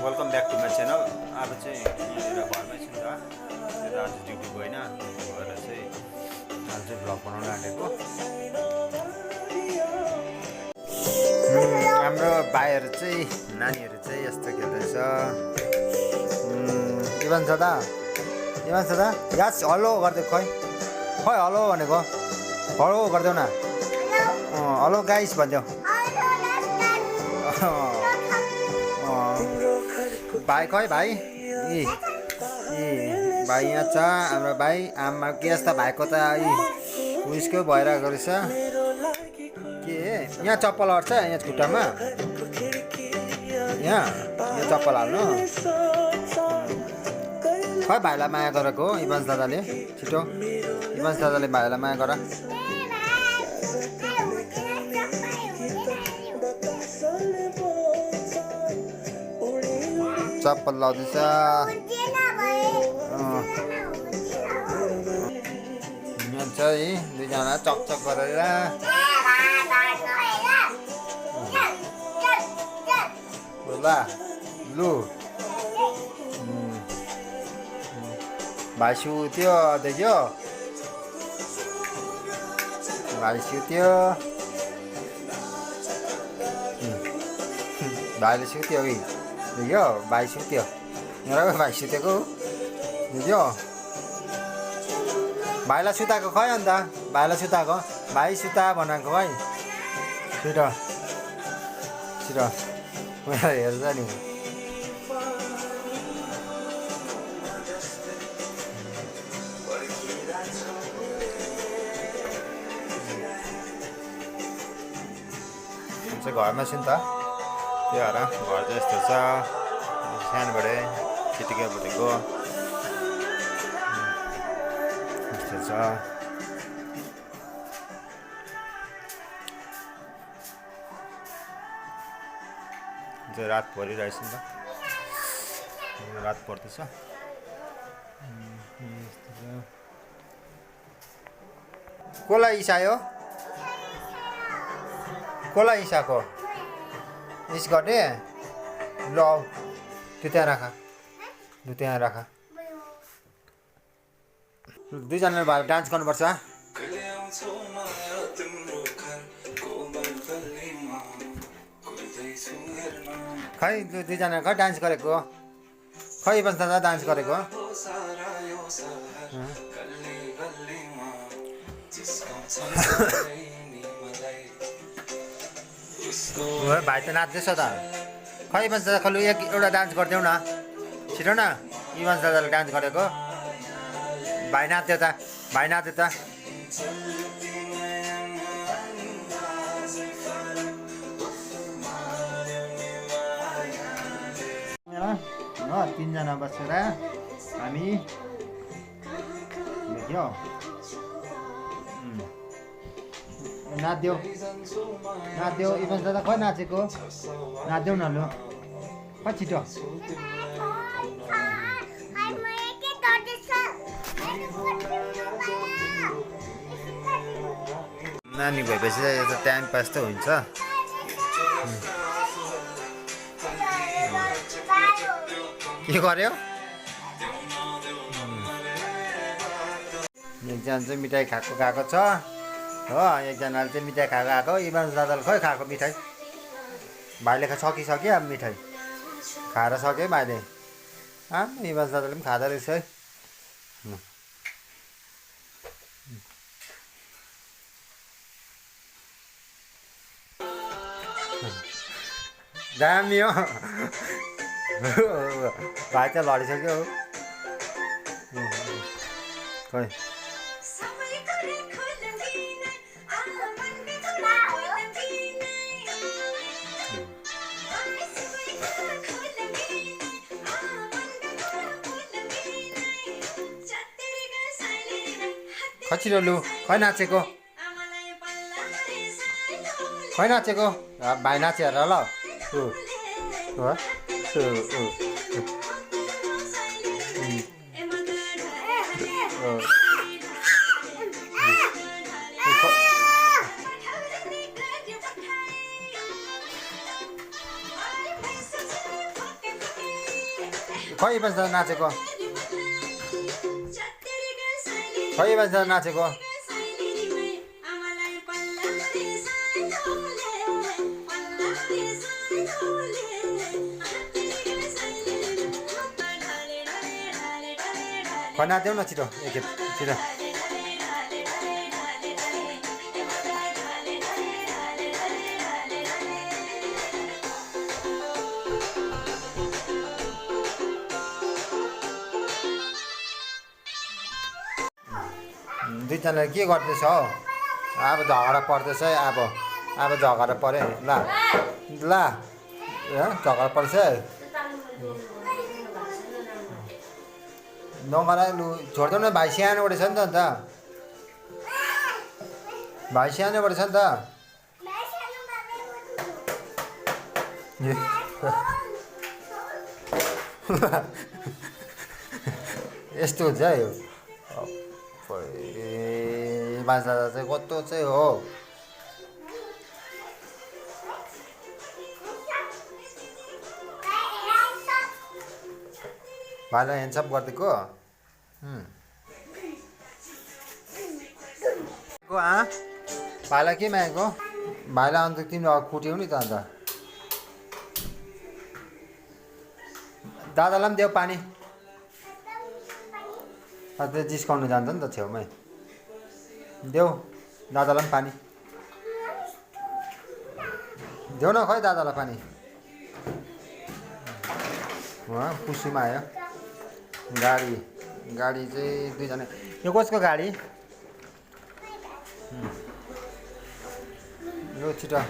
Welcome back to my channel. आज चाहिँ यहाँनिर घरमै छु नि त। त्यो आज ड्युटी गएन, गएर चाहिँ आज चाहिँ भ्लग बनाउन आँटेको। हाम्रो भाइहरू चाहिँ नानीहरू चाहिँ यस्तो खेल्दैछ। इभान छ त यास हलो गरिदियो खै हलो भनेको हलो गरिदेऊ न। हलो गाइस भनिदेऊ। भाइ खै भाइ भाइ यहाँ छ हाम्रो भाइ। आमा के यस्ता भाइको त उयसको भइरहेको रहेछ के। यहाँ चप्पल अट्छ यहाँ खुट्टामा, यहाँ चप्पल हाल्नु। खै भाइलाई माया गरेको इभान्स दादाले। छिटो इभान्स दादाले भाइलाई माया गर। चप्पल लाउँदैछ। यहाँ चाहिँ दुईजना चकचक गरेर लु भाइ सुत्यो देख्यो, भाइ सुत्यो, भाइले सुत्यो कि देख्यो, भाइ सुत्यो। मेरो भाइ सुतेको देख्यो। भाइलाई सुताएको खै अन्त, भाइलाई सुताएको भाइ सुता बनाएको खै। छिटो छिटो हेर्छ नि। चाहिँ घरमा छु नि त, त्यो भएर घर चाहिँ यस्तो छ। सानोबाट चिटिक्या भुटेको यस्तो छ। चाहिँ रात परिरहेछ नि त, रात पर्दैछ। कसलाई इसायो, कसलाई इसाको इस गर्ने। ल त्यो त्यहाँ राख, लु त्यहाँ राख। दुईजनाले भएर डान्स गर्नुपर्छ। खै दुईजना खै डान्स गरेको खै इभान्स दादा डान्स गरेको। भाइ त नाच्दैछ त। खै इभान्स दादा खलु एउटा डान्स गरिदेऊ न छिटो न। इभान्स दादाले डान्स गरेको, भाइ नाच्यो त, भाइ नाच्यो त। तिनजना बसेर हामी देख्यो नाच्देऊ नाच्देऊ। इभान्स दादा खै नाचेको, नाच्देऊ न लु खै छिटो। नानी भएपछि यो त टाइम पास त हुन्छ। के गर्यो एकजना चाहिँ मिठाई खाएको गएको छ हो, एकजनाले चाहिँ मिठाई खाएको आएको। इभान्स दादाले खै खाएको मिठाई, भाइले सकिसक्यो अब मिठाई खाएर सक्यो भाइले। इभान्स दादाले पनि खाँदो रहेछ है। दामी हो भाइ त लडिसक्यो खै। खै लु खै नाचेको, खै नाचेको भाइ नाच्यो हेर ल। खै भन्छ नाचेको खै भन्छ नाचेको खै नाच्देऊ न छिटो एकखेप छिटो दुईजनाले के गर्दैछ हौ अब झगडा पर्दैछ है अब झगडा पऱ्यो ल ल झगडा पर्छ नगरा लु छोड्देऊ न भाइ सानोबाट छ नि त अन्त भाइ सानोबाट छ नि त यस्तो हुन्छ है यो बाजा चाहिँ कस्तो चाहिँ हो भाइलाई ह्यान्डसप गरिदिएको भाइलाई के मागेको भाइलाई अन्त तिमीले कुट्यौ नि त अन्त दादालाई पनि देऊ पानी त्यो जिस्काउनु जान्छ नि त छेउमै देऊ दादालाई पनि पानी देऊ न खै दादालाई पानी खुसीमा आयो गाडी चाहिँ दुईजना यो कसको गाडी यो छिटो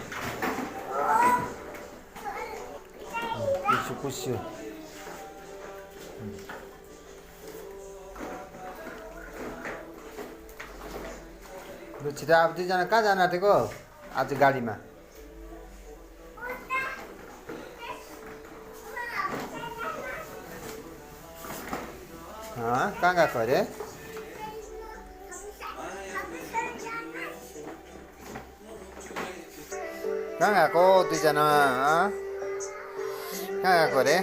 कुस्यो लु छिटो अब दुईजना कहाँ जानु आँटेको आज गाडीमा कहाँ गएको अरे कहाँ गएको दुईजना कहाँ गएको अरे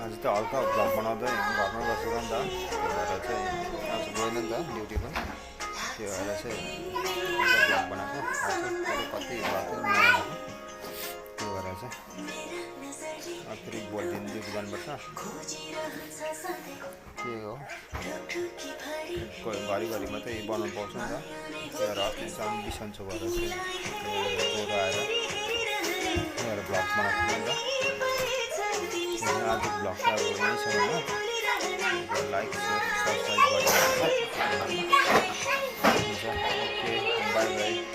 आज त हल्का भ्लग बनाउँदै घरमा बसेको नि त त्यही भएर चाहिँ आज गएन नि त ड्युटी पनि त्यो भएर चाहिँ भ्लग बनाएको कति भएको त्यो भएर चाहिँ फेरि भोलि दिन ड्युटी जानुपर्छ के हो घरिघरि मात्रै बनाउनु पाउँछ नि त त्यो भएर अस्तिसम्म बिसन्चो भएर चाहिँ ज्वरो आएर त्यो भएर भ्लग बनाएको नि त आज भ्लग चाहिँ अब यहीँसम्म लाइक सेयर सब्सक्राइब गरिदिनु हुन्छ ओके बाई बाई